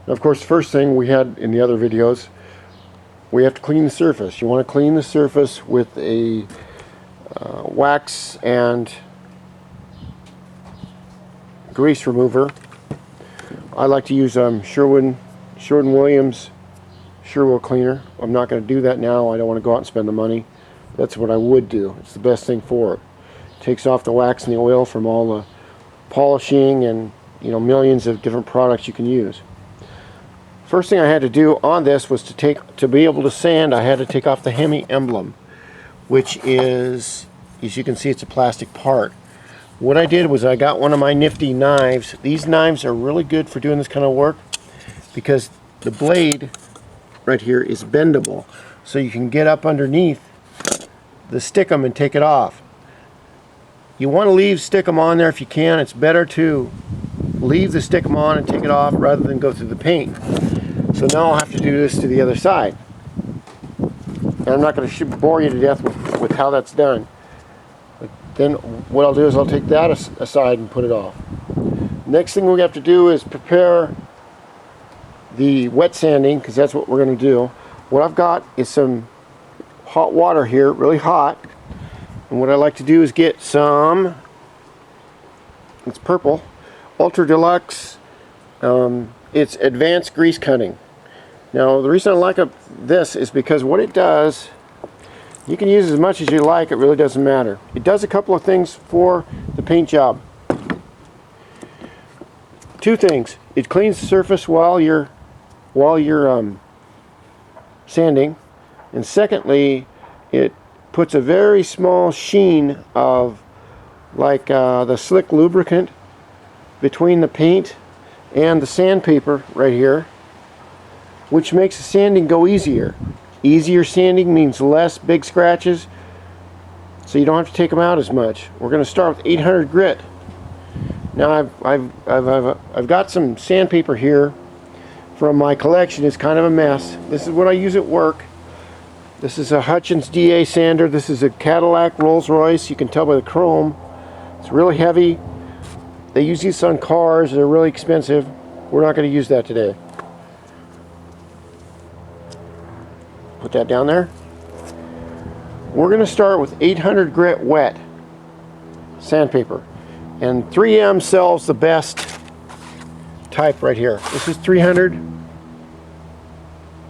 Now, of course, the first thing we had in the other videos, we have to clean the surface. You want to clean the surface with a wax and grease remover. I like to use Sherwin-Williams Sherwood cleaner. I'm not going to do that now. I don't want to go out and spend the money. That's what I would do. It's the best thing for it. It takes off the wax and the oil from all the polishing and millions of different products you can use. First thing I had to do on this was to be able to sand, I had to take off the Hemi emblem, which is, as you can see, it's a plastic part. What I did was I got one of my nifty knives. These knives are really good for doing this kind of work because the blade right here is bendable, so you can get up underneath the stickum and take it off. You want to leave stickum on there if you can. It's better to leave the stickum on and take it off rather than go through the paint. So now I'll have to do this to the other side. And I'm not going to bore you to death with how that's done. But then what I'll do is I'll take that aside and put it off. Next thing we have to do is prepare the wet sanding, because that's what we're going to do. What I've got is some hot water here, really hot. And what I like to do is get some, it's purple, Ultra Deluxe, it's advanced grease cutting. Now the reason I like this is because what it does, you can use as much as you like, it really doesn't matter. It does a couple of things for the paint job. Two things: it cleans the surface while you're sanding, and secondly, it puts a very small sheen of the slick lubricant between the paint and the sandpaper right here, which makes the sanding go easier. Easier sanding means less big scratches, so you don't have to take them out as much. We're going to start with 800 grit. Now I've got some sandpaper here from my collection. It's kind of a mess. This is what I use at work. This is a Hutchins DA sander. This is a Cadillac Rolls-Royce. You can tell by the chrome. It's really heavy. They use these on cars. They're really expensive. We're not going to use that today. Put that down there. We're going to start with 800 grit wet sandpaper. And 3M sells the best type right here. This is 300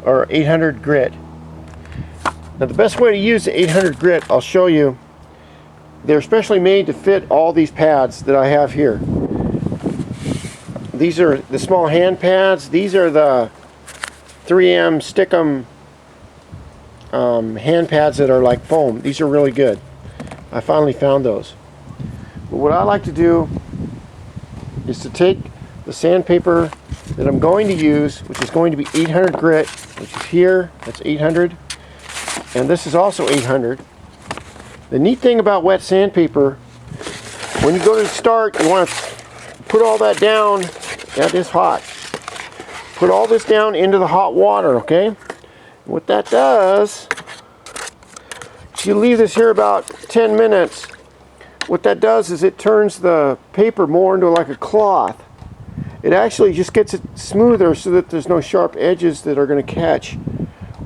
or 800 grit. Now the best way to use the 800 grit, I'll show you. They're specially made to fit all these pads that I have here. These are the small hand pads. These are the 3M Stickum hand pads that are like foam. These are really good. I finally found those. But what I like to do is to take the sandpaper that I'm going to use, which is going to be 800 grit, which is here, that's 800, and this is also 800. The neat thing about wet sandpaper, when you go to start, you want to put all that down. That is hot. Put all this down into the hot water, okay? What that does, if you leave this here about 10 minutes, what that does is it turns the paper more into like a cloth. It actually just gets it smoother so that there's no sharp edges that are going to catch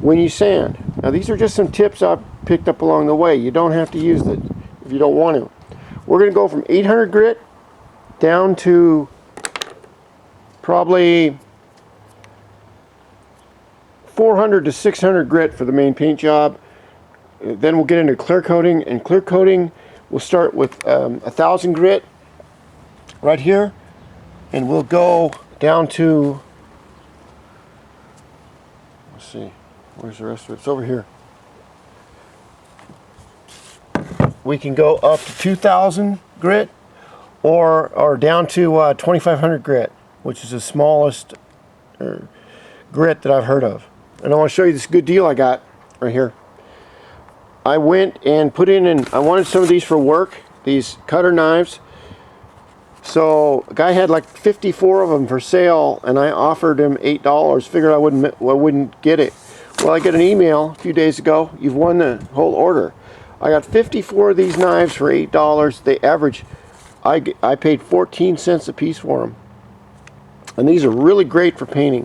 when you sand. Now these are just some tips I've picked up along the way. You don't have to use it if you don't want to. We're going to go from 800 grit down to probably 400 to 600 grit for the main paint job. Then we'll get into clear coating, and clear coating we'll start with 1000 grit right here, and we'll go down to, let's see, where's the rest of it? It's over here. We can go up to 2000 grit or down to 2500 grit, which is the smallest grit that I've heard of. And I want to show you this good deal I got right here. I went and put in, and I wanted some of these for work, these cutter knives. So a guy had like 54 of them for sale, and I offered him $8. Figured I wouldn't get it. Well, I got an email a few days ago. You've won the whole order. I got 54 of these knives for $8. They average, I paid 14 cents a piece for them. And these are really great for painting.